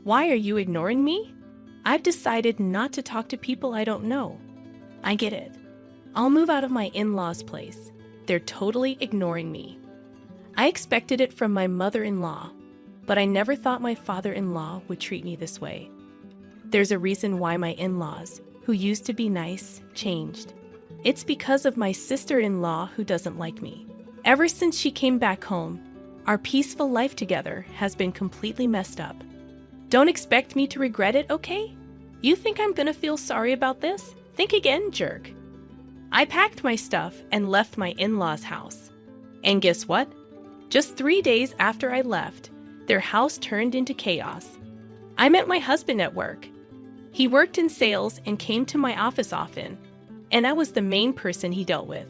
Why are you ignoring me? I've decided not to talk to people I don't know. I get it. I'll move out of my in-laws' place. They're totally ignoring me. I expected it from my mother-in-law, but I never thought my father-in-law would treat me this way. There's a reason why my in-laws, who used to be nice, changed. It's because of my sister-in-law who doesn't like me. Ever since she came back home, our peaceful life together has been completely messed up. Don't expect me to regret it, okay? You think I'm gonna feel sorry about this? Think again, jerk. I packed my stuff and left my in-laws' house. And guess what? Just 3 days after I left, their house turned into chaos. I met my husband at work. He worked in sales and came to my office often, and I was the main person he dealt with.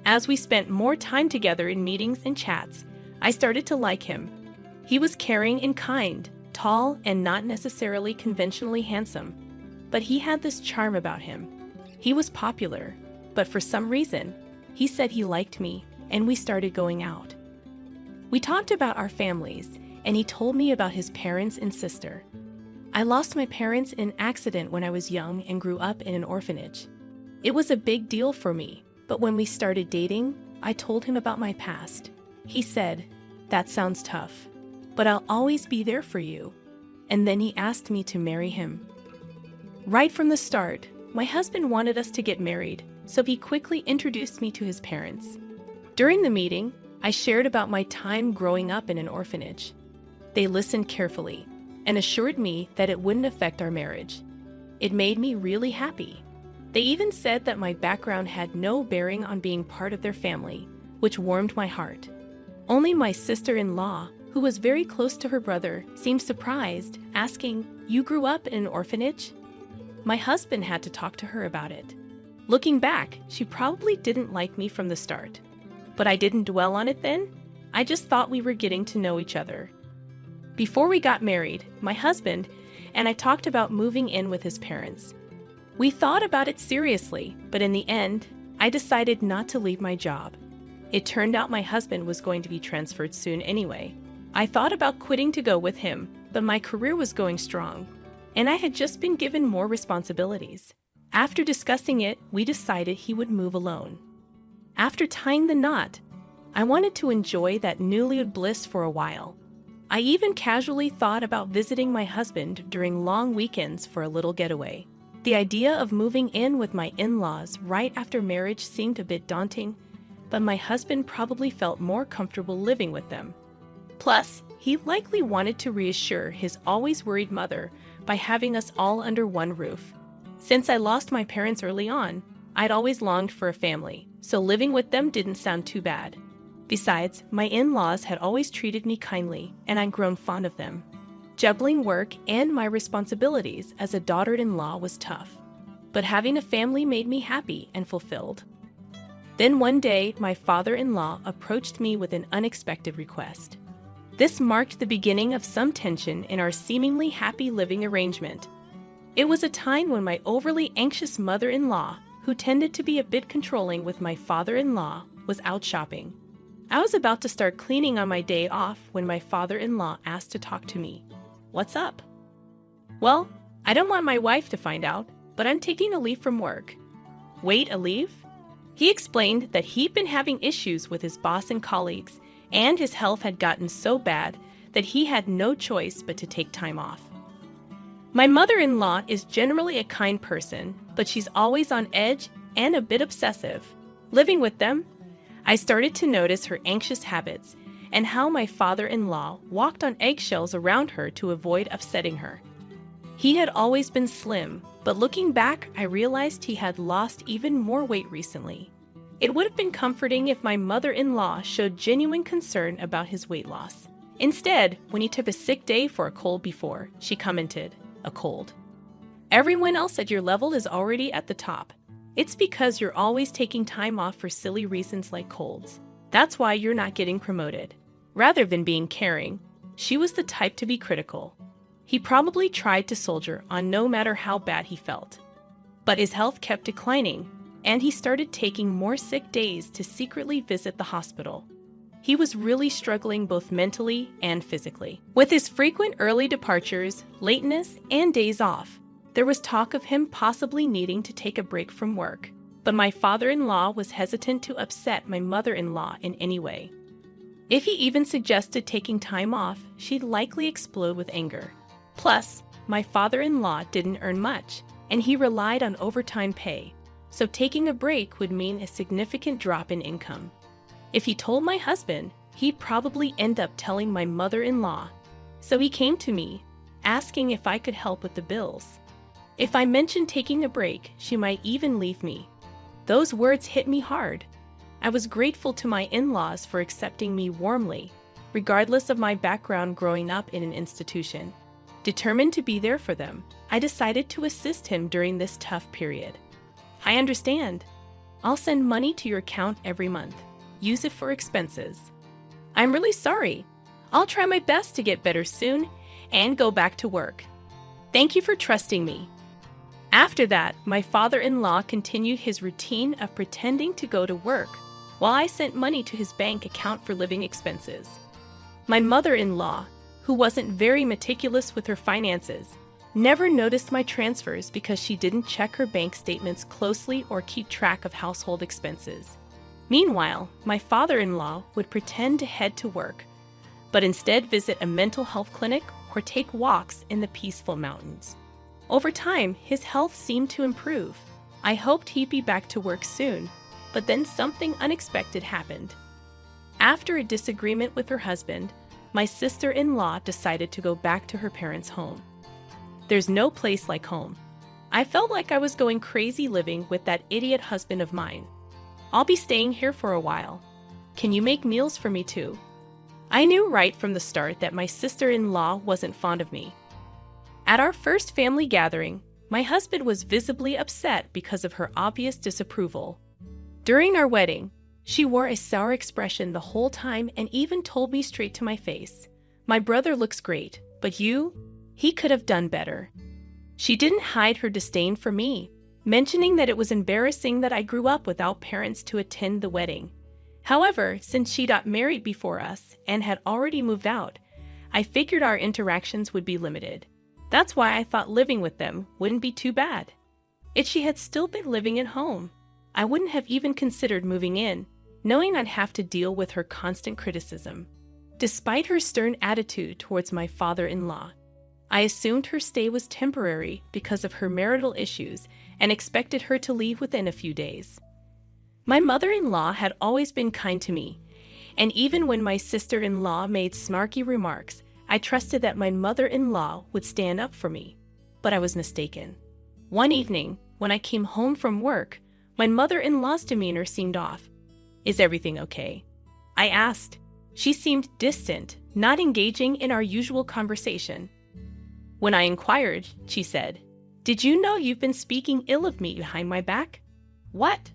As we spent more time together in meetings and chats, I started to like him. He was caring and kind, tall and not necessarily conventionally handsome, but he had this charm about him. He was popular, but for some reason, he said he liked me, and we started going out. We talked about our families, and he told me about his parents and sister. I lost my parents in an accident when I was young and grew up in an orphanage. It was a big deal for me, but when we started dating, I told him about my past. He said, "That sounds tough, but I'll always be there for you." And then he asked me to marry him. Right from the start, my husband wanted us to get married, so he quickly introduced me to his parents. During the meeting, I shared about my time growing up in an orphanage. They listened carefully and assured me that it wouldn't affect our marriage. It made me really happy. They even said that my background had no bearing on being part of their family, which warmed my heart. Only my sister-in-law, who was very close to her brother, seemed surprised, asking, "You grew up in an orphanage?" My husband had to talk to her about it. Looking back, she probably didn't like me from the start. But I didn't dwell on it then. I just thought we were getting to know each other. Before we got married, my husband and I talked about moving in with his parents. We thought about it seriously, but in the end, I decided not to leave my job. It turned out my husband was going to be transferred soon anyway. I thought about quitting to go with him, but my career was going strong, and I had just been given more responsibilities. After discussing it, we decided he would move alone. After tying the knot, I wanted to enjoy that newlywed bliss for a while. I even casually thought about visiting my husband during long weekends for a little getaway. The idea of moving in with my in-laws right after marriage seemed a bit daunting, but my husband probably felt more comfortable living with them. Plus, he likely wanted to reassure his always worried mother by having us all under one roof. Since I lost my parents early on, I'd always longed for a family, so living with them didn't sound too bad. Besides, my in-laws had always treated me kindly, and I'd grown fond of them. Juggling work and my responsibilities as a daughter-in-law was tough, but having a family made me happy and fulfilled. Then one day, my father-in-law approached me with an unexpected request. This marked the beginning of some tension in our seemingly happy living arrangement. It was a time when my overly anxious mother-in-law, who tended to be a bit controlling with my father-in-law, was out shopping. I was about to start cleaning on my day off when my father-in-law asked to talk to me. "What's up?" "Well, I don't want my wife to find out, but I'm taking a leave from work." "Wait, a leave?" He explained that he'd been having issues with his boss and colleagues, and his health had gotten so bad that he had no choice but to take time off. My mother-in-law is generally a kind person, but she's always on edge and a bit obsessive. Living with them, I started to notice her anxious habits and how my father-in-law walked on eggshells around her to avoid upsetting her. He had always been slim, but looking back, I realized he had lost even more weight recently. It would have been comforting if my mother-in-law showed genuine concern about his weight loss. Instead, when he took a sick day for a cold before, she commented, "A cold? Everyone else at your level is already at the top. It's because you're always taking time off for silly reasons like colds. That's why you're not getting promoted." Rather than being caring, she was the type to be critical. He probably tried to soldier on no matter how bad he felt. But his health kept declining, and he started taking more sick days to secretly visit the hospital. He was really struggling both mentally and physically. With his frequent early departures, lateness, and days off, there was talk of him possibly needing to take a break from work. But my father-in-law was hesitant to upset my mother-in-law in any way. If he even suggested taking time off, she'd likely explode with anger. Plus, my father-in-law didn't earn much, and he relied on overtime pay, so taking a break would mean a significant drop in income. If he told my husband, he'd probably end up telling my mother-in-law. So he came to me, asking if I could help with the bills. If I mentioned taking a break, she might even leave me. Those words hit me hard. I was grateful to my in-laws for accepting me warmly, regardless of my background growing up in an institution. Determined to be there for them, I decided to assist him during this tough period. I understand. I'll send money to your account every month. Use it for expenses. I'm really sorry. I'll try my best to get better soon and go back to work. Thank you for trusting me. After that, my father-in-law continued his routine of pretending to go to work while I sent money to his bank account for living expenses. My mother-in-law, who wasn't very meticulous with her finances, never noticed my transfers because she didn't check her bank statements closely or keep track of household expenses. Meanwhile, my father-in-law would pretend to head to work, but instead visit a mental health clinic or take walks in the peaceful mountains. Over time, his health seemed to improve. I hoped he'd be back to work soon, but then something unexpected happened. After a disagreement with her husband, my sister-in-law decided to go back to her parents' home. There's no place like home. I felt like I was going crazy living with that idiot husband of mine. I'll be staying here for a while. Can you make meals for me too? I knew right from the start that my sister-in-law wasn't fond of me. At our first family gathering, my husband was visibly upset because of her obvious disapproval. During our wedding, she wore a sour expression the whole time and even told me straight to my face, "My brother looks great, but you? He could have done better." She didn't hide her disdain for me, mentioning that it was embarrassing that I grew up without parents to attend the wedding. However, since she got married before us and had already moved out, I figured our interactions would be limited. That's why I thought living with them wouldn't be too bad. If she had still been living at home, I wouldn't have even considered moving in, knowing I'd have to deal with her constant criticism. Despite her stern attitude towards my father-in-law, I assumed her stay was temporary because of her marital issues and expected her to leave within a few days. My mother-in-law had always been kind to me, and even when my sister-in-law made snarky remarks, I trusted that my mother-in-law would stand up for me. But I was mistaken. One evening, when I came home from work, my mother-in-law's demeanor seemed off. "Is everything okay?" I asked. She seemed distant, not engaging in our usual conversation. When I inquired, she said, "Did you know you've been speaking ill of me behind my back?" "What?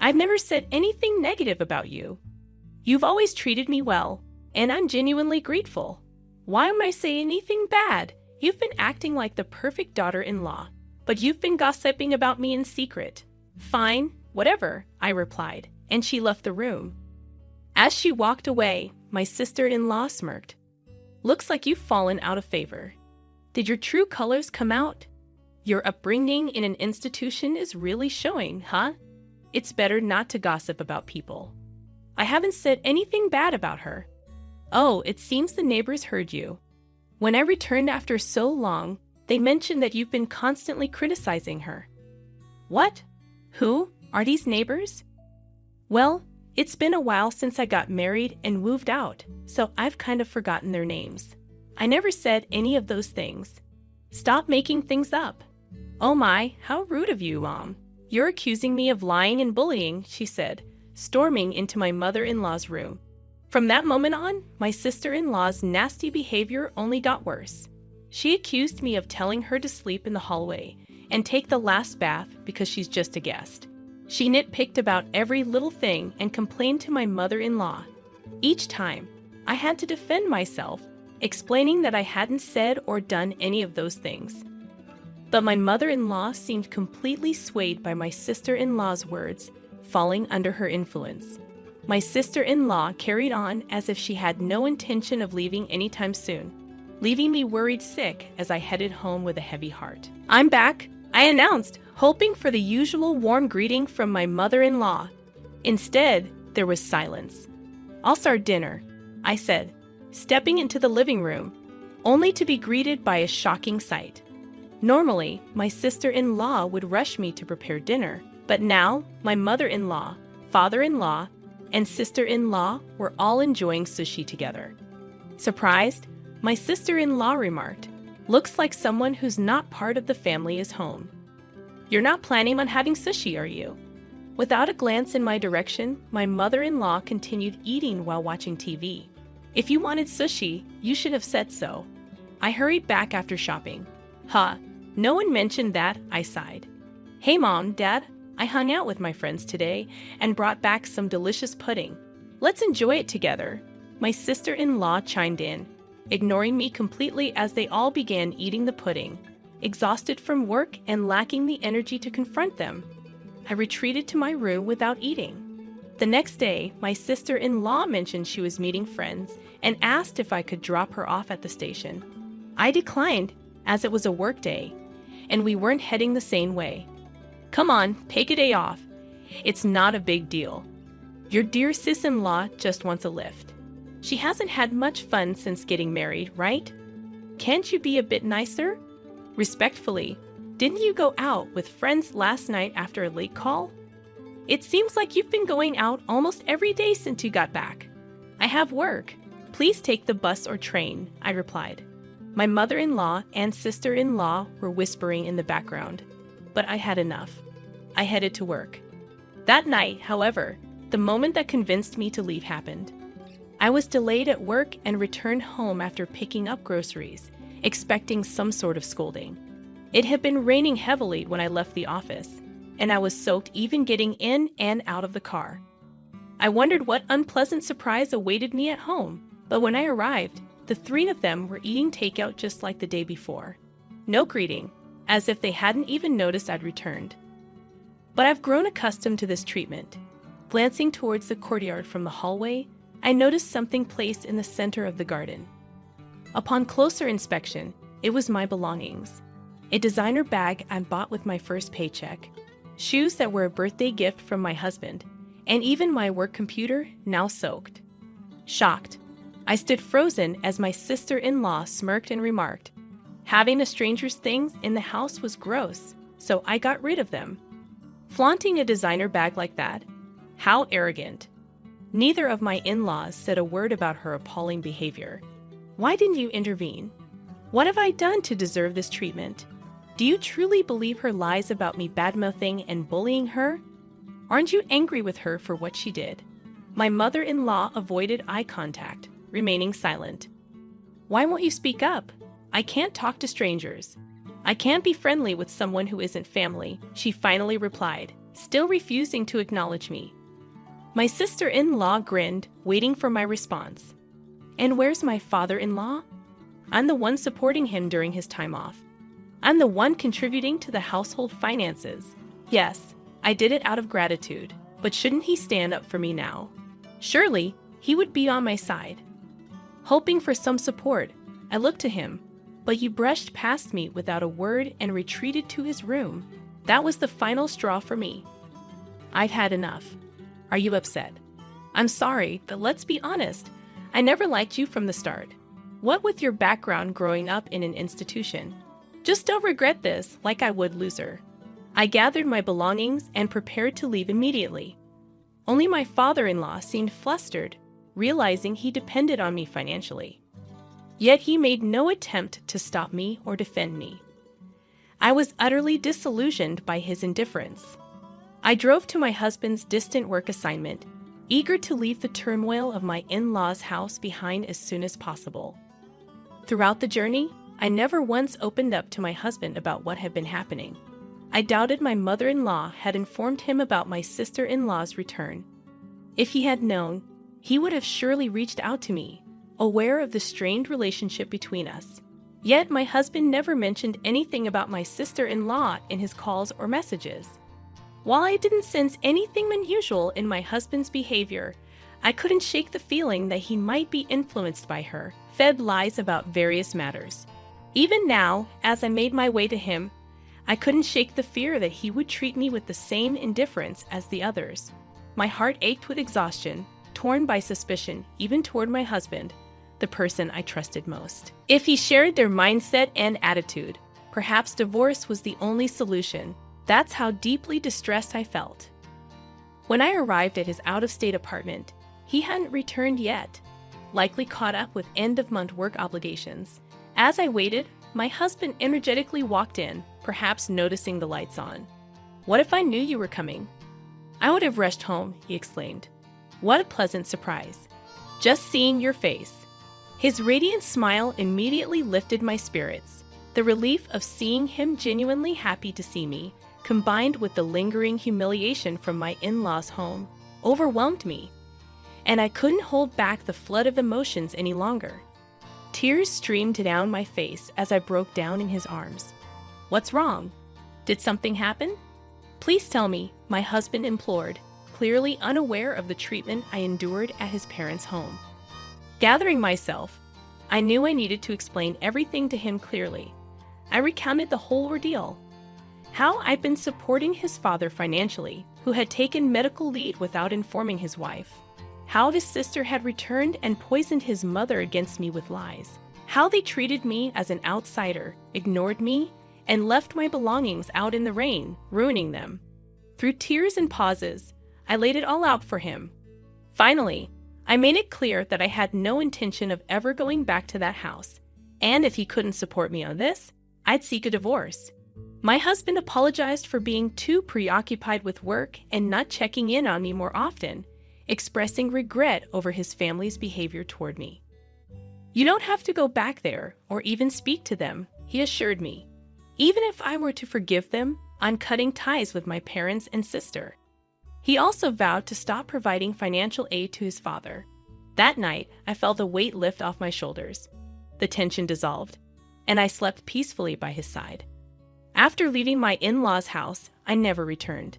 I've never said anything negative about you. You've always treated me well, and I'm genuinely grateful. Why am I saying anything bad? You've been acting like the perfect daughter-in-law, but you've been gossiping about me in secret." "Fine, whatever," I replied, and she left the room. As she walked away, my sister-in-law smirked. "Looks like you've fallen out of favor. Did your true colors come out? Your upbringing in an institution is really showing, huh? It's better not to gossip about people." "I haven't said anything bad about her." "Oh, it seems the neighbors heard you. When I returned after so long, they mentioned that you've been constantly criticizing her." "What? Who? Are these neighbors?" "Well, it's been a while since I got married and moved out, so I've kind of forgotten their names. I never said any of those things. Stop making things up." "Oh my, how rude of you, Mom. You're accusing me of lying and bullying," she said, storming into my mother-in-law's room. From that moment on, my sister-in-law's nasty behavior only got worse. She accused me of telling her to sleep in the hallway and take the last bath because she's just a guest. She nitpicked about every little thing and complained to my mother-in-law. Each time, I had to defend myself, explaining that I hadn't said or done any of those things. But my mother-in-law seemed completely swayed by my sister-in-law's words, falling under her influence. My sister-in-law carried on as if she had no intention of leaving anytime soon, leaving me worried sick as I headed home with a heavy heart. "I'm back," I announced, hoping for the usual warm greeting from my mother-in-law. Instead, there was silence. "I'll start dinner," I said, stepping into the living room, only to be greeted by a shocking sight. Normally, my sister-in-law would rush me to prepare dinner, but now my mother-in-law, father-in-law, and sister-in-law were all enjoying sushi together. Surprised, my sister-in-law remarked, "Looks like someone who's not part of the family is home. You're not planning on having sushi, are you?" Without a glance in my direction, my mother-in-law continued eating while watching TV. "If you wanted sushi, you should have said so." I hurried back after shopping. "Huh, no one mentioned that," I sighed. "Hey Mom, Dad, I hung out with my friends today and brought back some delicious pudding. Let's enjoy it together." My sister-in-law chimed in, ignoring me completely as they all began eating the pudding, exhausted from work and lacking the energy to confront them. I retreated to my room without eating. The next day, my sister-in-law mentioned she was meeting friends and asked if I could drop her off at the station. I declined, as it was a work day, and we weren't heading the same way. "Come on, take a day off. It's not a big deal. Your dear sis-in-law just wants a lift. She hasn't had much fun since getting married, right? Can't you be a bit nicer? Respectfully, didn't you go out with friends last night after a late call? It seems like you've been going out almost every day since you got back." "I have work. Please take the bus or train," I replied. My mother-in-law and sister-in-law were whispering in the background, but I had enough. I headed to work. That night, however, the moment that convinced me to leave happened. I was delayed at work and returned home after picking up groceries, expecting some sort of scolding. It had been raining heavily when I left the office, and I was soaked even getting in and out of the car. I wondered what unpleasant surprise awaited me at home, but when I arrived, the three of them were eating takeout just like the day before. No greeting, as if they hadn't even noticed I'd returned. But I've grown accustomed to this treatment. Glancing towards the courtyard from the hallway, I noticed something placed in the center of the garden. Upon closer inspection, it was my belongings. A designer bag I bought with my first paycheck, shoes that were a birthday gift from my husband, and even my work computer, now soaked. Shocked, I stood frozen as my sister-in-law smirked and remarked, "Having a stranger's things in the house was gross, so I got rid of them." Flaunting a designer bag like that? How arrogant. Neither of my in-laws said a word about her appalling behavior. Why didn't you intervene? What have I done to deserve this treatment? Do you truly believe her lies about me badmouthing and bullying her? Aren't you angry with her for what she did? My mother-in-law avoided eye contact, remaining silent. "Why won't you speak up? I can't talk to strangers. I can't be friendly with someone who isn't family," she finally replied, still refusing to acknowledge me. My sister-in-law grinned, waiting for my response. "And where's my father-in-law? I'm the one supporting him during his time off. I'm the one contributing to the household finances. Yes, I did it out of gratitude, but shouldn't he stand up for me now? Surely, he would be on my side." Hoping for some support, I looked to him, but he brushed past me without a word and retreated to his room. That was the final straw for me. "I've had enough. Are you upset?" "I'm sorry, but let's be honest. I never liked you from the start. What with your background growing up in an institution? Just don't regret this like I would loser." I gathered my belongings and prepared to leave immediately. Only my father-in-law seemed flustered, realizing he depended on me financially. Yet he made no attempt to stop me or defend me. I was utterly disillusioned by his indifference. I drove to my husband's distant work assignment, eager to leave the turmoil of my in-laws' house behind as soon as possible. Throughout the journey, I never once opened up to my husband about what had been happening. I doubted my mother-in-law had informed him about my sister-in-law's return. If he had known, he would have surely reached out to me, aware of the strained relationship between us. Yet my husband never mentioned anything about my sister-in-law in his calls or messages. While I didn't sense anything unusual in my husband's behavior, I couldn't shake the feeling that he might be influenced by her, fed lies about various matters. Even now, as I made my way to him, I couldn't shake the fear that he would treat me with the same indifference as the others. My heart ached with exhaustion, torn by suspicion, even toward my husband, the person I trusted most. If he shared their mindset and attitude, perhaps divorce was the only solution. That's how deeply distressed I felt. When I arrived at his out-of-state apartment, he hadn't returned yet, likely caught up with end-of-month work obligations. As I waited, my husband energetically walked in, perhaps noticing the lights on. "What if I knew you were coming?" "I would have rushed home," he exclaimed. "What a pleasant surprise. Just seeing your face." His radiant smile immediately lifted my spirits. The relief of seeing him genuinely happy to see me, combined with the lingering humiliation from my in-laws' home, overwhelmed me, and I couldn't hold back the flood of emotions any longer. Tears streamed down my face as I broke down in his arms. "What's wrong? Did something happen? Please tell me," my husband implored, clearly unaware of the treatment I endured at his parents' home. Gathering myself, I knew I needed to explain everything to him clearly. I recounted the whole ordeal. How I'd been supporting his father financially, who had taken medical leave without informing his wife. How his sister had returned and poisoned his mother against me with lies. How they treated me as an outsider, ignored me, and left my belongings out in the rain, ruining them. Through tears and pauses, I laid it all out for him. Finally, I made it clear that I had no intention of ever going back to that house, and if he couldn't support me on this, I'd seek a divorce. My husband apologized for being too preoccupied with work and not checking in on me more often, expressing regret over his family's behavior toward me. "You don't have to go back there or even speak to them," he assured me. "Even if I were to forgive them, I'm cutting ties with my parents and sister." He also vowed to stop providing financial aid to his father. That night, I felt the weight lift off my shoulders. The tension dissolved, and I slept peacefully by his side. After leaving my in-laws' house, I never returned.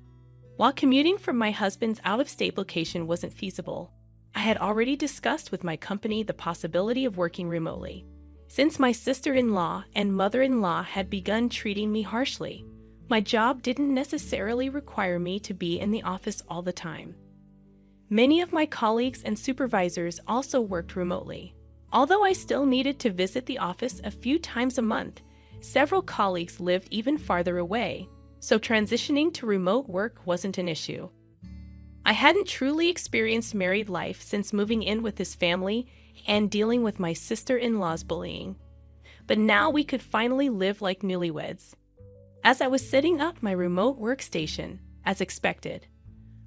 While commuting from my husband's out-of-state location wasn't feasible, I had already discussed with my company the possibility of working remotely. Since my sister-in-law and mother-in-law had begun treating me harshly, my job didn't necessarily require me to be in the office all the time. Many of my colleagues and supervisors also worked remotely. Although I still needed to visit the office a few times a month, several colleagues lived even farther away, so transitioning to remote work wasn't an issue. I hadn't truly experienced married life since moving in with his family and dealing with my sister-in-law's bullying. But now we could finally live like newlyweds. As I was setting up my remote workstation, as expected,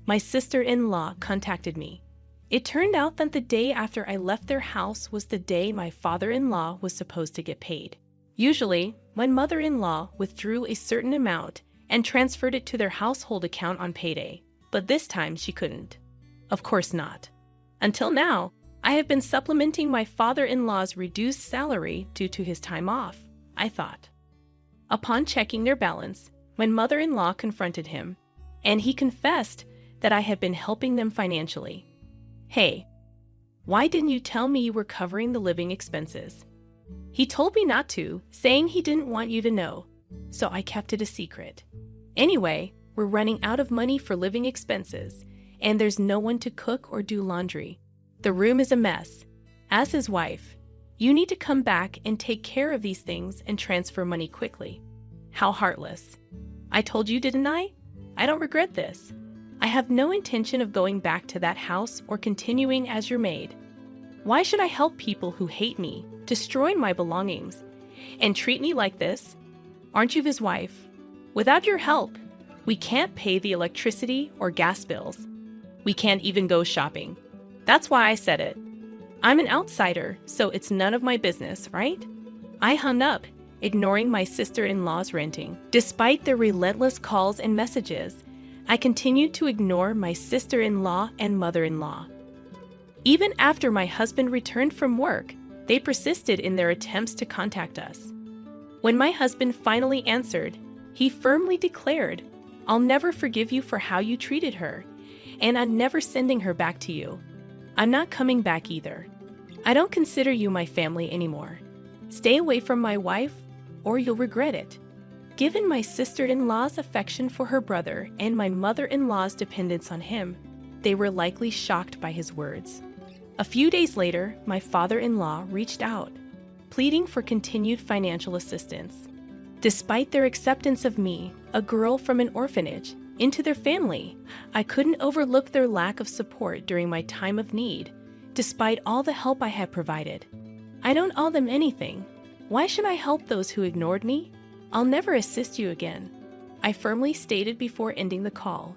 my sister-in-law contacted me. It turned out that the day after I left their house was the day my father-in-law was supposed to get paid. Usually, my mother-in-law withdrew a certain amount and transferred it to their household account on payday, but this time she couldn't. Of course not. Until now, I have been supplementing my father-in-law's reduced salary due to his time off, I thought. Upon checking their balance, my mother-in-law confronted him, and he confessed that I had been helping them financially. "Hey, why didn't you tell me you were covering the living expenses?" He told me not to, saying he didn't want you to know, so I kept it a secret. Anyway, we're running out of money for living expenses, and there's no one to cook or do laundry. The room is a mess. As his wife, you need to come back and take care of these things and transfer money quickly. How heartless. I told you, didn't I? I don't regret this. I have no intention of going back to that house or continuing as your maid. Why should I help people who hate me, destroy my belongings, and treat me like this? Aren't you his wife? Without your help, we can't pay the electricity or gas bills. We can't even go shopping. That's why I said it. I'm an outsider, so it's none of my business, right? I hung up, ignoring my sister-in-law's ranting. Despite their relentless calls and messages, I continued to ignore my sister-in-law and mother-in-law. Even after my husband returned from work, they persisted in their attempts to contact us. When my husband finally answered, he firmly declared, "I'll never forgive you for how you treated her, and I'm never sending her back to you." I'm not coming back either. I don't consider you my family anymore. Stay away from my wife, or you'll regret it." Given my sister-in-law's affection for her brother and my mother-in-law's dependence on him, they were likely shocked by his words. A few days later, my father-in-law reached out, pleading for continued financial assistance. Despite their acceptance of me, a girl from an orphanage, into their family, I couldn't overlook their lack of support during my time of need, despite all the help I had provided. I don't owe them anything. Why should I help those who ignored me? I'll never assist you again, I firmly stated before ending the call.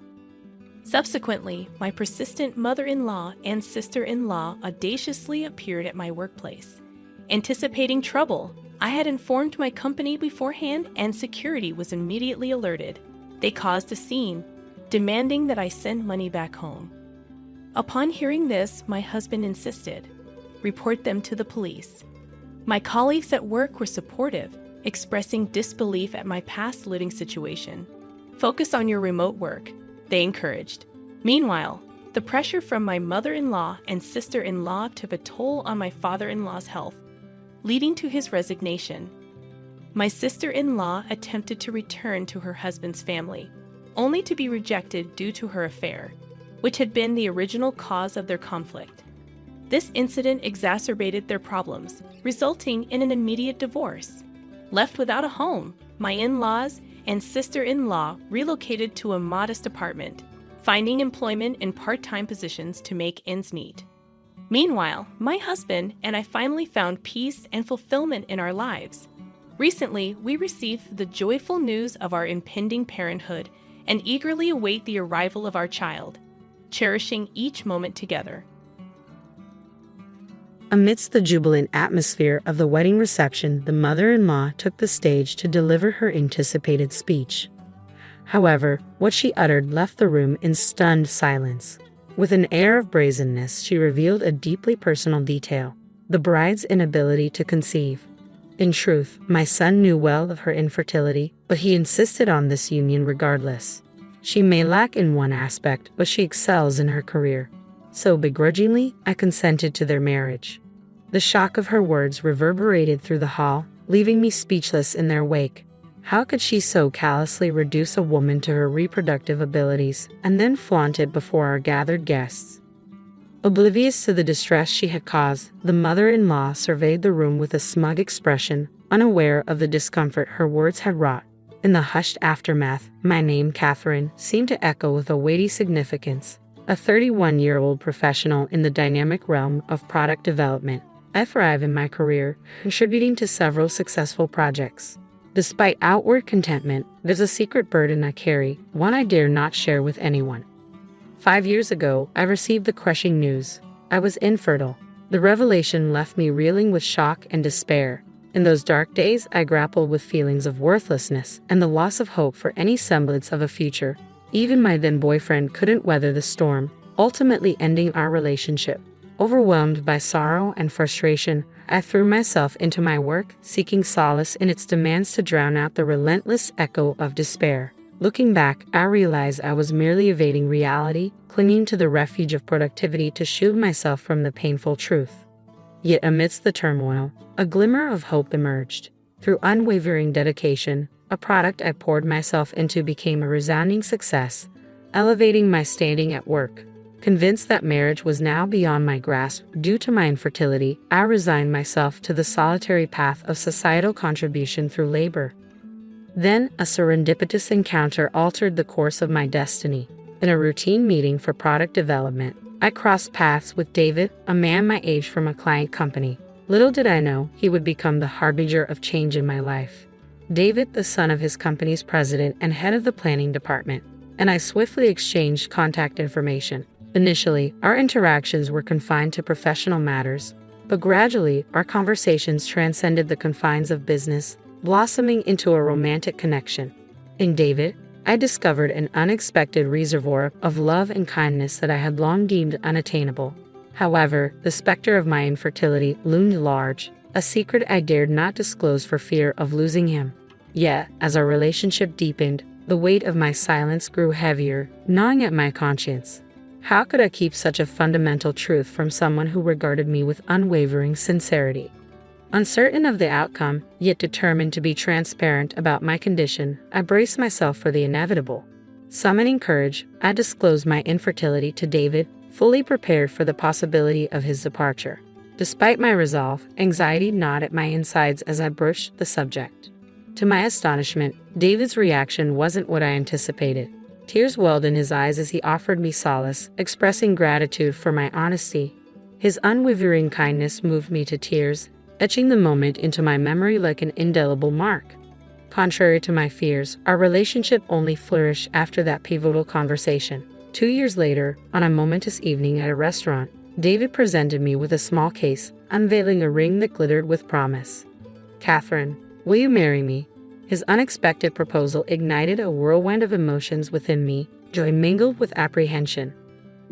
Subsequently, my persistent mother-in-law and sister-in-law audaciously appeared at my workplace. Anticipating trouble, I had informed my company beforehand and security was immediately alerted. They caused a scene, demanding that I send money back home. Upon hearing this, my husband insisted, "Report them to the police." My colleagues at work were supportive, expressing disbelief at my past living situation. "Focus on your remote work," they encouraged. Meanwhile, the pressure from my mother-in-law and sister-in-law took a toll on my father-in-law's health, leading to his resignation. My sister-in-law attempted to return to her husband's family, only to be rejected due to her affair, which had been the original cause of their conflict. This incident exacerbated their problems, resulting in an immediate divorce. Left without a home, my in-laws and sister-in-law relocated to a modest apartment, finding employment in part-time positions to make ends meet. Meanwhile, my husband and I finally found peace and fulfillment in our lives. Recently, we received the joyful news of our impending parenthood and eagerly await the arrival of our child, cherishing each moment together. Amidst the jubilant atmosphere of the wedding reception, the mother-in-law took the stage to deliver her anticipated speech. However, what she uttered left the room in stunned silence. With an air of brazenness, she revealed a deeply personal detail: the bride's inability to conceive. In truth, my son knew well of her infertility, but he insisted on this union regardless. She may lack in one aspect, but she excels in her career. So begrudgingly, I consented to their marriage. The shock of her words reverberated through the hall, leaving me speechless in their wake. How could she so callously reduce a woman to her reproductive abilities and then flaunt it before our gathered guests? Oblivious to the distress she had caused, the mother-in-law surveyed the room with a smug expression, unaware of the discomfort her words had wrought. In the hushed aftermath, my name, Catherine, seemed to echo with a weighty significance. A 31-year-old professional in the dynamic realm of product development, I thrive in my career, contributing to several successful projects. Despite outward contentment, there's a secret burden I carry, one I dare not share with anyone. 5 years ago, I received the crushing news. I was infertile. The revelation left me reeling with shock and despair. In those dark days, I grappled with feelings of worthlessness and the loss of hope for any semblance of a future. Even my then-boyfriend couldn't weather the storm, ultimately ending our relationship. Overwhelmed by sorrow and frustration, I threw myself into my work, seeking solace in its demands to drown out the relentless echo of despair. Looking back, I realized I was merely evading reality, clinging to the refuge of productivity to shield myself from the painful truth. Yet amidst the turmoil, a glimmer of hope emerged. Through unwavering dedication, a product I poured myself into became a resounding success, elevating my standing at work. Convinced that marriage was now beyond my grasp due to my infertility, I resigned myself to the solitary path of societal contribution through labor. Then, a serendipitous encounter altered the course of my destiny. In a routine meeting for product development, I crossed paths with David, a man my age from a client company. Little did I know he would become the harbinger of change in my life. David, the son of his company's president and head of the planning department, and I swiftly exchanged contact information. Initially, our interactions were confined to professional matters, but gradually, our conversations transcended the confines of business, blossoming into a romantic connection. In David, I discovered an unexpected reservoir of love and kindness that I had long deemed unattainable. However, the specter of my infertility loomed large, a secret I dared not disclose for fear of losing him. Yet, as our relationship deepened, the weight of my silence grew heavier, gnawing at my conscience. How could I keep such a fundamental truth from someone who regarded me with unwavering sincerity? Uncertain of the outcome, yet determined to be transparent about my condition, I braced myself for the inevitable. Summoning courage, I disclosed my infertility to David, fully prepared for the possibility of his departure. Despite my resolve, anxiety gnawed at my insides as I broached the subject. To my astonishment, David's reaction wasn't what I anticipated. Tears welled in his eyes as he offered me solace, expressing gratitude for my honesty. His unwavering kindness moved me to tears, etching the moment into my memory like an indelible mark. Contrary to my fears, our relationship only flourished after that pivotal conversation. 2 years later, on a momentous evening at a restaurant, David presented me with a small case, unveiling a ring that glittered with promise. "Catherine, will you marry me?" His unexpected proposal ignited a whirlwind of emotions within me, joy mingled with apprehension.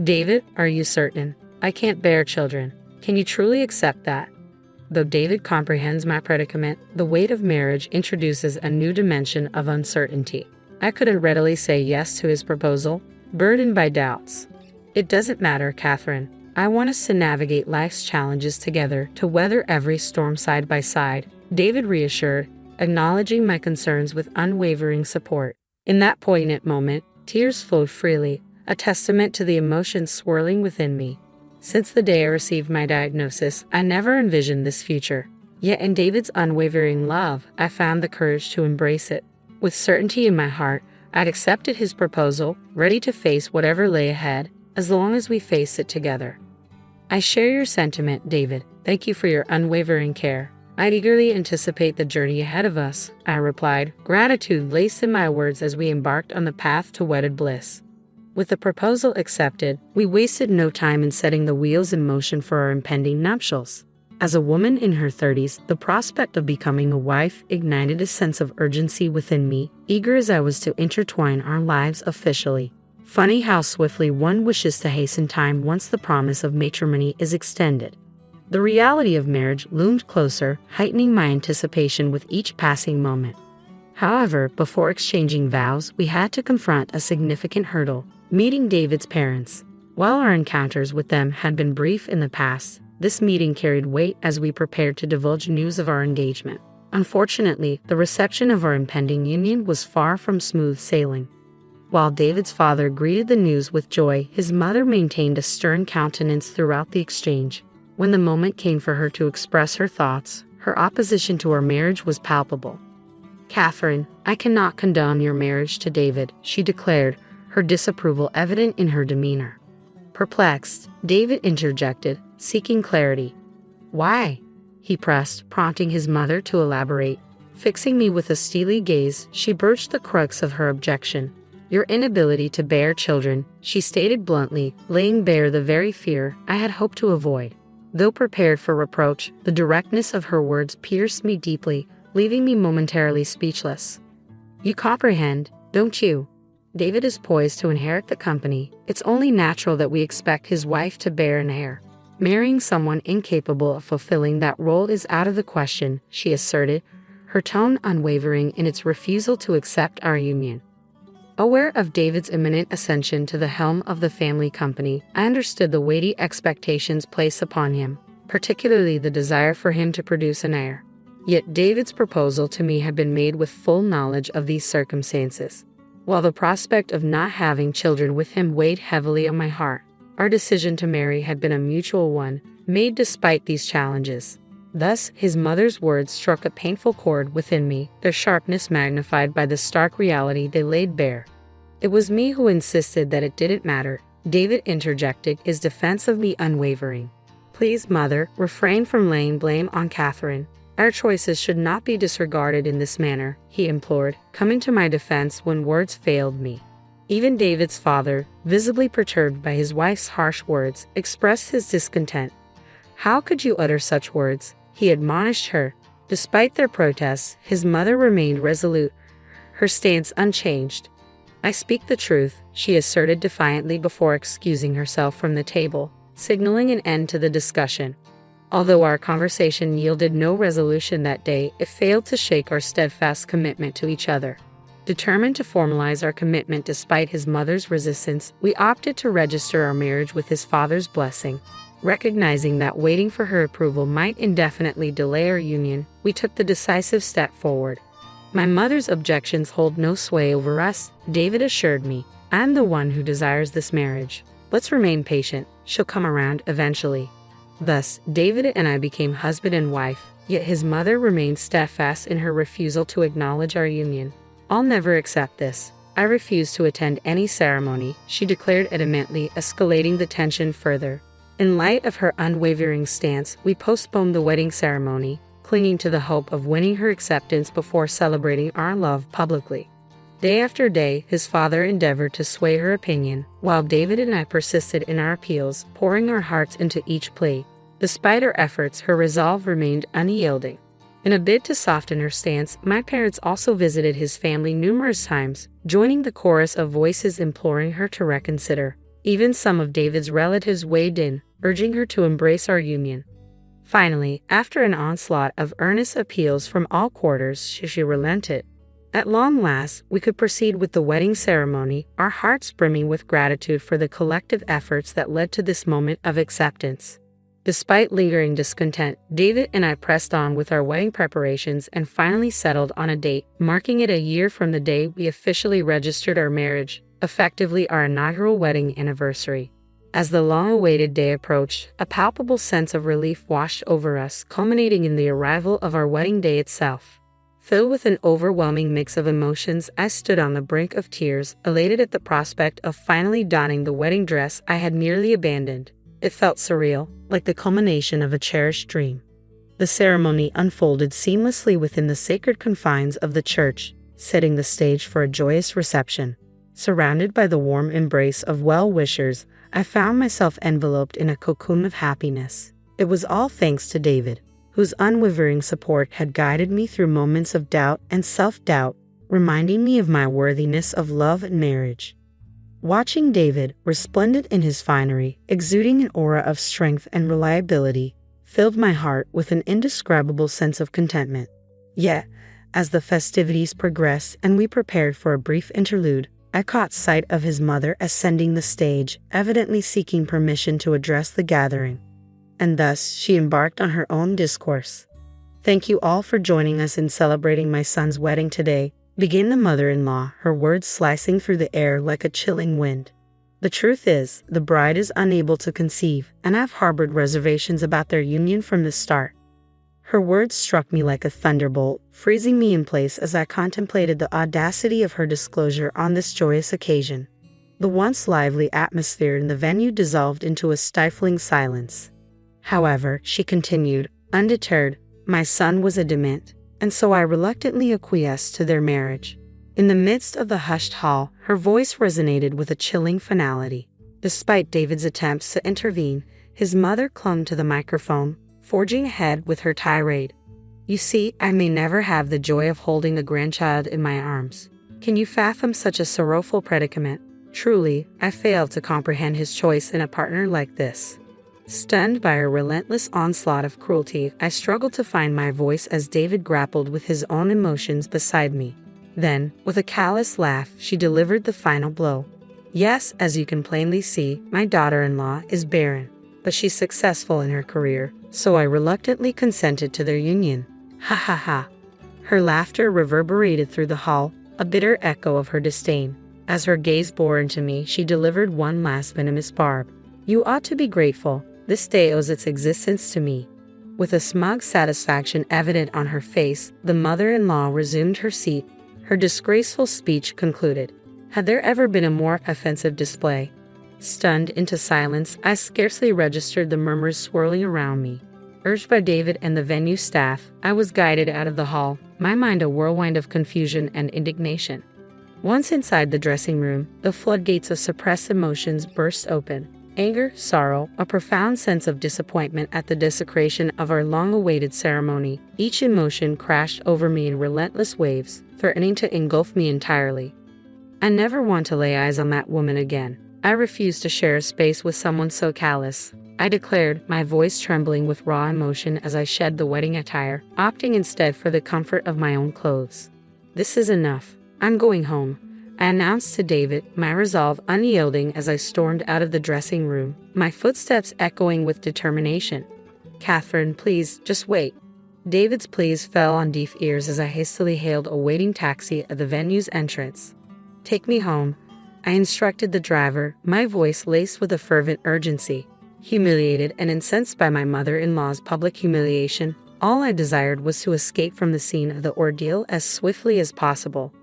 "David, are you certain? I can't bear children. Can you truly accept that?" Though David comprehends my predicament, the weight of marriage introduces a new dimension of uncertainty. I couldn't readily say yes to his proposal, burdened by doubts. "It doesn't matter, Catherine. I want us to navigate life's challenges together, to weather every storm side by side," David reassured, acknowledging my concerns with unwavering support. In that poignant moment, tears flowed freely, a testament to the emotions swirling within me. Since the day I received my diagnosis, I never envisioned this future. Yet in David's unwavering love, I found the courage to embrace it. With certainty in my heart, I'd accepted his proposal, ready to face whatever lay ahead, as long as we face it together. "I share your sentiment, David. Thank you for your unwavering care. I eagerly anticipate the journey ahead of us," I replied, gratitude laced in my words as we embarked on the path to wedded bliss. With the proposal accepted, we wasted no time in setting the wheels in motion for our impending nuptials. As a woman in her 30s, the prospect of becoming a wife ignited a sense of urgency within me, eager as I was to intertwine our lives officially. Funny how swiftly one wishes to hasten time once the promise of matrimony is extended. The reality of marriage loomed closer, heightening my anticipation with each passing moment. However, before exchanging vows, we had to confront a significant hurdle: meeting David's parents. While our encounters with them had been brief in the past, this meeting carried weight as we prepared to divulge news of our engagement. Unfortunately, the reception of our impending union was far from smooth sailing. While David's father greeted the news with joy, his mother maintained a stern countenance throughout the exchange. When the moment came for her to express her thoughts, her opposition to our marriage was palpable. "Catherine, I cannot condone your marriage to David," she declared, her disapproval evident in her demeanor. Perplexed, David interjected, seeking clarity. "Why?" he pressed, prompting his mother to elaborate. Fixing me with a steely gaze, she broached the crux of her objection. "Your inability to bear children," she stated bluntly, laying bare the very fear I had hoped to avoid. Though prepared for reproach, the directness of her words pierced me deeply, leaving me momentarily speechless. "You comprehend, don't you? David is poised to inherit the company. It's only natural that we expect his wife to bear an heir. Marrying someone incapable of fulfilling that role is out of the question," she asserted, her tone unwavering in its refusal to accept our union. Aware of David's imminent ascension to the helm of the family company, I understood the weighty expectations placed upon him, particularly the desire for him to produce an heir. Yet David's proposal to me had been made with full knowledge of these circumstances. While the prospect of not having children with him weighed heavily on my heart, our decision to marry had been a mutual one, made despite these challenges. Thus, his mother's words struck a painful chord within me, their sharpness magnified by the stark reality they laid bare. "It was me who insisted that it didn't matter," David interjected, his defense of me unwavering. "Please, mother, refrain from laying blame on Catherine. Our choices should not be disregarded in this manner," he implored, coming to my defense when words failed me. Even David's father, visibly perturbed by his wife's harsh words, expressed his discontent. "How could you utter such words?" he admonished her. Despite their protests, his mother remained resolute, her stance unchanged. "I speak the truth," she asserted defiantly before excusing herself from the table, signaling an end to the discussion. Although our conversation yielded no resolution that day, it failed to shake our steadfast commitment to each other. Determined to formalize our commitment despite his mother's resistance, we opted to register our marriage with his father's blessing. Recognizing that waiting for her approval might indefinitely delay our union, we took the decisive step forward. My mother's objections hold no sway over us, David assured me. I'm the one who desires this marriage. Let's remain patient. She'll come around eventually. Thus, David and I became husband and wife, yet his mother remained steadfast in her refusal to acknowledge our union. I'll never accept this. I refuse to attend any ceremony, she declared adamantly, escalating the tension further. In light of her unwavering stance, we postponed the wedding ceremony, clinging to the hope of winning her acceptance before celebrating our love publicly. Day after day, his father endeavored to sway her opinion, while David and I persisted in our appeals, pouring our hearts into each plea. Despite our efforts, her resolve remained unyielding. In a bid to soften her stance, my parents also visited his family numerous times, joining the chorus of voices imploring her to reconsider. Even some of David's relatives weighed in, urging her to embrace our union. Finally, after an onslaught of earnest appeals from all quarters, she relented. At long last, we could proceed with the wedding ceremony, our hearts brimming with gratitude for the collective efforts that led to this moment of acceptance. Despite lingering discontent, David and I pressed on with our wedding preparations and finally settled on a date, marking it a year from the day we officially registered our marriage, effectively our inaugural wedding anniversary. As the long-awaited day approached, a palpable sense of relief washed over us, culminating in the arrival of our wedding day itself. Filled with an overwhelming mix of emotions, I stood on the brink of tears, elated at the prospect of finally donning the wedding dress I had nearly abandoned. It felt surreal, like the culmination of a cherished dream. The ceremony unfolded seamlessly within the sacred confines of the church, setting the stage for a joyous reception. Surrounded by the warm embrace of well-wishers, I found myself enveloped in a cocoon of happiness. It was all thanks to David, whose unwavering support had guided me through moments of doubt and self-doubt, reminding me of my worthiness of love and marriage. Watching David, resplendent in his finery, exuding an aura of strength and reliability, filled my heart with an indescribable sense of contentment. Yet, as the festivities progressed and we prepared for a brief interlude, I caught sight of his mother ascending the stage, evidently seeking permission to address the gathering. And thus she embarked on her own discourse. "Thank you all for joining us in celebrating my son's wedding today," began the mother-in-law, her words slicing through the air like a chilling wind. "The truth is, the bride is unable to conceive, and I've harbored reservations about their union from the start." Her words struck me like a thunderbolt, freezing me in place as I contemplated the audacity of her disclosure on this joyous occasion. The once lively atmosphere in the venue dissolved into a stifling silence. However, she continued, undeterred, "My son was adamant, and so I reluctantly acquiesced to their marriage." In the midst of the hushed hall, her voice resonated with a chilling finality. Despite David's attempts to intervene, his mother clung to the microphone, forging ahead with her tirade. "You see, I may never have the joy of holding a grandchild in my arms. Can you fathom such a sorrowful predicament? Truly, I fail to comprehend his choice in a partner like this." Stunned by her relentless onslaught of cruelty, I struggled to find my voice as David grappled with his own emotions beside me. Then, with a callous laugh, she delivered the final blow. "Yes, as you can plainly see, my daughter-in-law is barren, but she's successful in her career, so I reluctantly consented to their union. Ha ha ha." Her laughter reverberated through the hall, a bitter echo of her disdain. As her gaze bore into me, she delivered one last venomous barb. "You ought to be grateful. This day owes its existence to me." With a smug satisfaction evident on her face, the mother-in-law resumed her seat. Her disgraceful speech concluded. Had there ever been a more offensive display? Stunned into silence, I scarcely registered the murmurs swirling around me. Urged by David and the venue staff, I was guided out of the hall, my mind a whirlwind of confusion and indignation. Once inside the dressing room, the floodgates of suppressed emotions burst open. Anger, sorrow, a profound sense of disappointment at the desecration of our long-awaited ceremony. Each emotion crashed over me in relentless waves, threatening to engulf me entirely. I never want to lay eyes on that woman again. I refuse to share a space with someone so callous, I declared, my voice trembling with raw emotion as I shed the wedding attire, opting instead for the comfort of my own clothes. "This is enough. I'm going home, I announced to David, my resolve unyielding as I stormed out of the dressing room, my footsteps echoing with determination. Catherine, please, just wait. David's pleas fell on deaf ears as I hastily hailed a waiting taxi at the venue's entrance. Take me home, I instructed the driver, my voice laced with a fervent urgency. Humiliated and incensed by my mother-in-law's public humiliation, all I desired was to escape from the scene of the ordeal as swiftly as possible.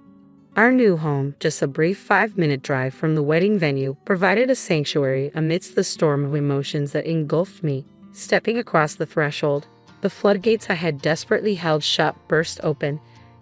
Our new home, just a brief 5-minute drive from the wedding venue, provided a sanctuary amidst the storm of emotions that engulfed me. Stepping across the threshold, the floodgates I had desperately held shut burst open,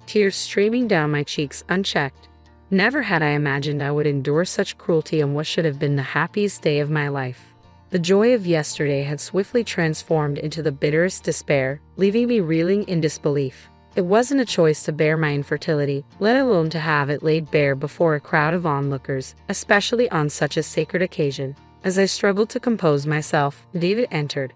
tears streaming down my cheeks unchecked. Never had I imagined I would endure such cruelty on what should have been the happiest day of my life. The joy of yesterday had swiftly transformed into the bitterest despair, leaving me reeling in disbelief. It wasn't a choice to bear my infertility, let alone to have it laid bare before a crowd of onlookers, especially on such a sacred occasion. As I struggled to compose myself, David entered.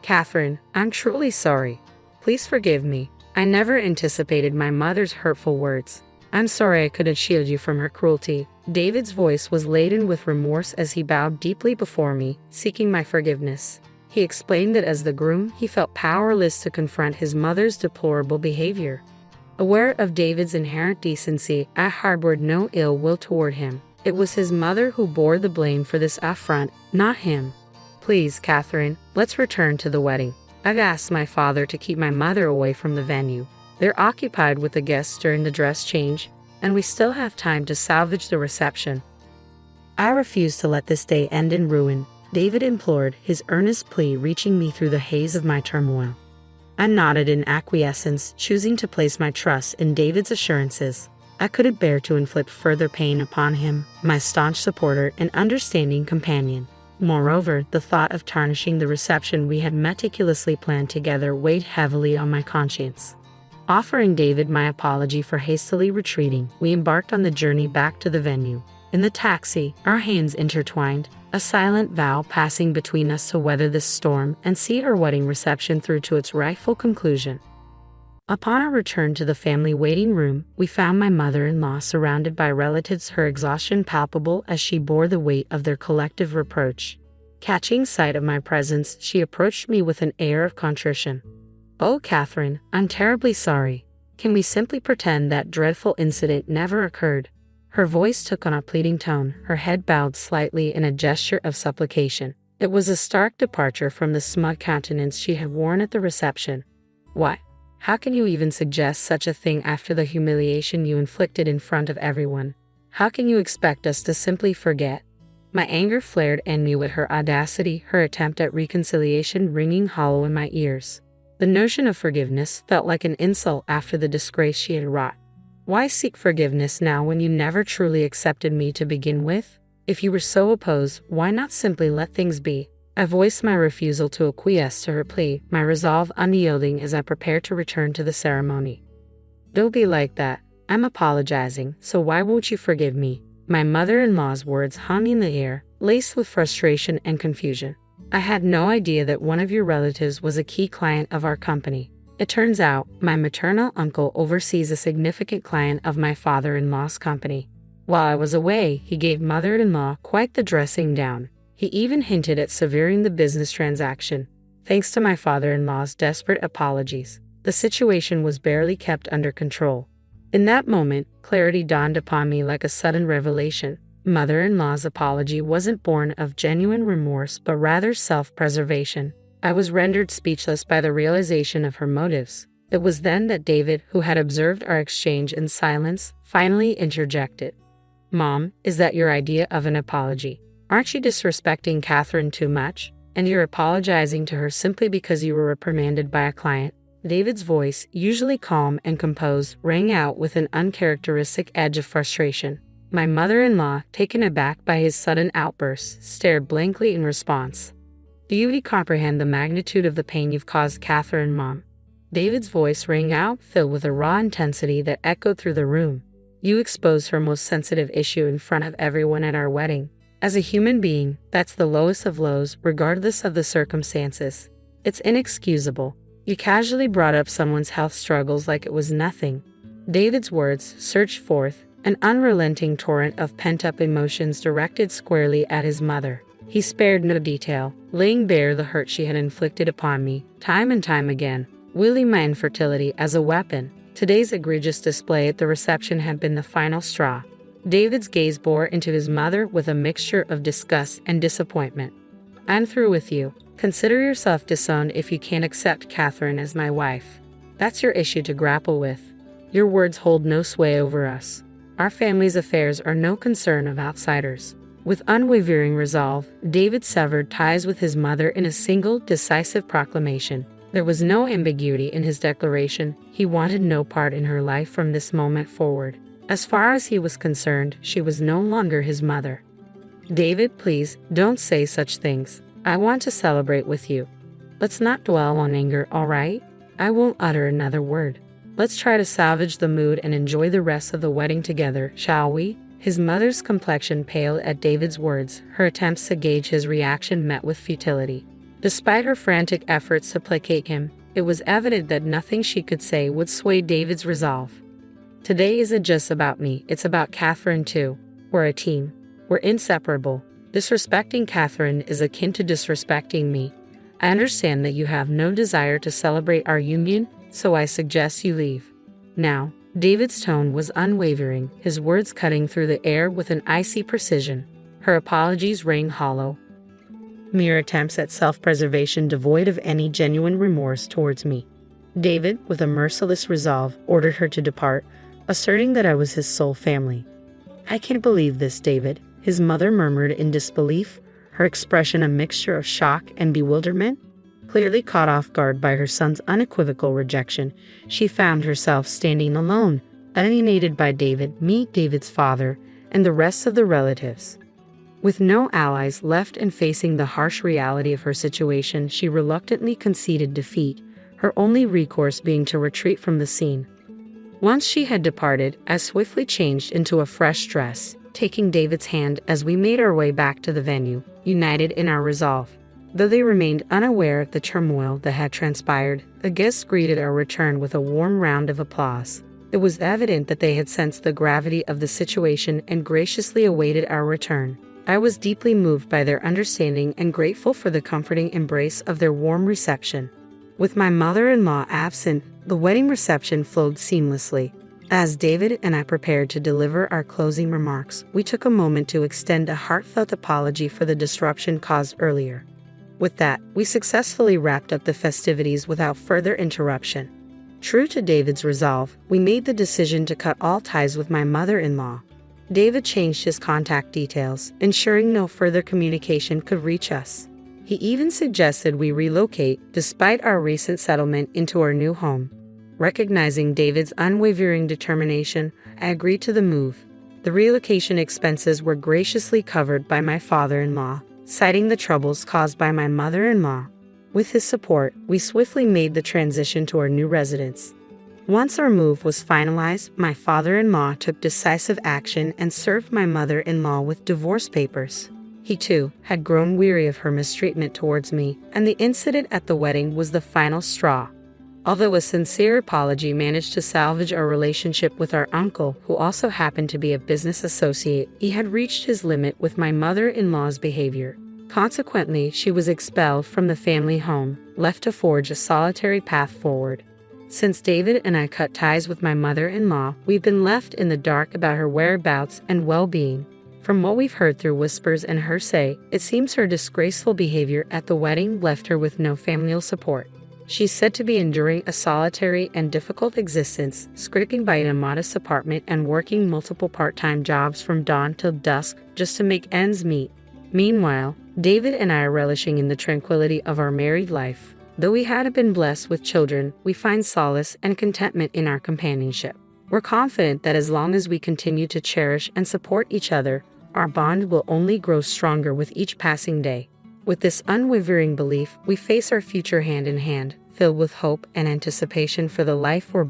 Catherine, I'm truly sorry. Please forgive me. I never anticipated my mother's hurtful words. I'm sorry I couldn't shield you from her cruelty. David's voice was laden with remorse as he bowed deeply before me, seeking my forgiveness. He explained that as the groom, he felt powerless to confront his mother's deplorable behavior. Aware of David's inherent decency, I harbored no ill will toward him. It was his mother who bore the blame for this affront, not him. Please, Catherine, let's return to the wedding. I've asked my father to keep my mother away from the venue. They're occupied with the guests during the dress change, and we still have time to salvage the reception. I refuse to let this day end in ruin, David implored, his earnest plea reaching me through the haze of my turmoil. I nodded in acquiescence, choosing to place my trust in David's assurances. I couldn't bear to inflict further pain upon him, my staunch supporter and understanding companion. Moreover, the thought of tarnishing the reception we had meticulously planned together weighed heavily on my conscience. Offering David my apology for hastily retreating, we embarked on the journey back to the venue. In the taxi, our hands intertwined, a silent vow passing between us to weather this storm and see our wedding reception through to its rightful conclusion. Upon our return to the family waiting room, we found my mother-in-law surrounded by relatives, her exhaustion palpable as she bore the weight of their collective reproach. Catching sight of my presence, she approached me with an air of contrition. "Oh, Catherine, I'm terribly sorry. Can we simply pretend that dreadful incident never occurred?" Her voice took on a pleading tone, her head bowed slightly in a gesture of supplication. It was a stark departure from the smug countenance she had worn at the reception. "What? How can you even suggest such a thing after the humiliation you inflicted in front of everyone? How can you expect us to simply forget?" My anger flared anew at her audacity, her attempt at reconciliation ringing hollow in my ears. The notion of forgiveness felt like an insult after the disgrace she had wrought. Why seek forgiveness now when you never truly accepted me to begin with? If you were so opposed, why not simply let things be? I voiced my refusal to acquiesce to her plea, my resolve unyielding as I prepared to return to the ceremony. "Don't be like that. I'm apologizing, so why won't you forgive me?" My mother-in-law's words hung in the air, laced with frustration and confusion. "I had no idea that one of your relatives was a key client of our company. It turns out, my maternal uncle oversees a significant client of my father-in-law's company. While I was away, he gave mother-in-law quite the dressing down. He even hinted at severing the business transaction. Thanks to my father-in-law's desperate apologies, the situation was barely kept under control. In that moment, clarity dawned upon me like a sudden revelation. Mother-in-law's apology wasn't born of genuine remorse but rather self-preservation. I was rendered speechless by the realization of her motives. It was then that David, who had observed our exchange in silence, finally interjected. "Mom, is that your idea of an apology? Aren't you disrespecting Catherine too much? And you're apologizing to her simply because you were reprimanded by a client?" David's voice, usually calm and composed, rang out with an uncharacteristic edge of frustration. My mother-in-law, taken aback by his sudden outburst, stared blankly in response. "Do you comprehend the magnitude of the pain you've caused Catherine, Mom?" David's voice rang out, filled with a raw intensity that echoed through the room. "You exposed her most sensitive issue in front of everyone at our wedding. As a human being, that's the lowest of lows, regardless of the circumstances. It's inexcusable. You casually brought up someone's health struggles like it was nothing." David's words surged forth, an unrelenting torrent of pent-up emotions directed squarely at his mother. He spared no detail, laying bare the hurt she had inflicted upon me, time and time again, wielding my infertility as a weapon. Today's egregious display at the reception had been the final straw. David's gaze bore into his mother with a mixture of disgust and disappointment. "I'm through with you. Consider yourself disowned if you can't accept Catherine as my wife. That's your issue to grapple with. Your words hold no sway over us. Our family's affairs are no concern of outsiders." With unwavering resolve, David severed ties with his mother in a single, decisive proclamation. There was no ambiguity in his declaration. He wanted no part in her life from this moment forward. As far as he was concerned, she was no longer his mother. "David, please, don't say such things. I want to celebrate with you. Let's not dwell on anger, all right? I won't utter another word. Let's try to salvage the mood and enjoy the rest of the wedding together, shall we?" His mother's complexion paled at David's words. Her attempts to gauge his reaction met with futility. Despite her frantic efforts to placate him, it was evident that nothing she could say would sway David's resolve. "Today isn't just about me, it's about Catherine too. We're a team. We're inseparable. Disrespecting Catherine is akin to disrespecting me. I understand that you have no desire to celebrate our union, so I suggest you leave now." David's tone was unwavering, his words cutting through the air with an icy precision. Her apologies rang hollow, mere attempts at self-preservation devoid of any genuine remorse towards me. David, with a merciless resolve, ordered her to depart, asserting that I was his sole family. "I can't believe this, David," his mother murmured in disbelief, her expression a mixture of shock and bewilderment. Clearly caught off guard by her son's unequivocal rejection, she found herself standing alone, alienated by David, me, David's father, and the rest of the relatives. With no allies left and facing the harsh reality of her situation, she reluctantly conceded defeat, her only recourse being to retreat from the scene. Once she had departed, I swiftly changed into a fresh dress, taking David's hand as we made our way back to the venue, united in our resolve. Though they remained unaware of the turmoil that had transpired, the guests greeted our return with a warm round of applause. It was evident that they had sensed the gravity of the situation and graciously awaited our return. I was deeply moved by their understanding and grateful for the comforting embrace of their warm reception. With my mother-in-law absent, the wedding reception flowed seamlessly. As David and I prepared to deliver our closing remarks, we took a moment to extend a heartfelt apology for the disruption caused earlier. With that, we successfully wrapped up the festivities without further interruption. True to David's resolve, we made the decision to cut all ties with my mother-in-law. David changed his contact details, ensuring no further communication could reach us. He even suggested we relocate, despite our recent settlement into our new home. Recognizing David's unwavering determination, I agreed to the move. The relocation expenses were graciously covered by my father-in-law, citing the troubles caused by my mother-in-law. With his support, we swiftly made the transition to our new residence. Once our move was finalized, my father-in-law took decisive action and served my mother-in-law with divorce papers. He, too, had grown weary of her mistreatment towards me, and the incident at the wedding was the final straw. Although a sincere apology managed to salvage our relationship with our uncle, who also happened to be a business associate, he had reached his limit with my mother-in-law's behavior. Consequently, she was expelled from the family home, left to forge a solitary path forward. Since David and I cut ties with my mother-in-law, we've been left in the dark about her whereabouts and well-being. From what we've heard through whispers and hearsay, it seems her disgraceful behavior at the wedding left her with no familial support. She's said to be enduring a solitary and difficult existence, scraping by in a modest apartment and working multiple part-time jobs from dawn till dusk just to make ends meet. Meanwhile, David and I are relishing in the tranquility of our married life. Though we hadn't been blessed with children, we find solace and contentment in our companionship. We're confident that as long as we continue to cherish and support each other, our bond will only grow stronger with each passing day. With this unwavering belief, we face our future hand in hand, filled with hope and anticipation for the life we're building.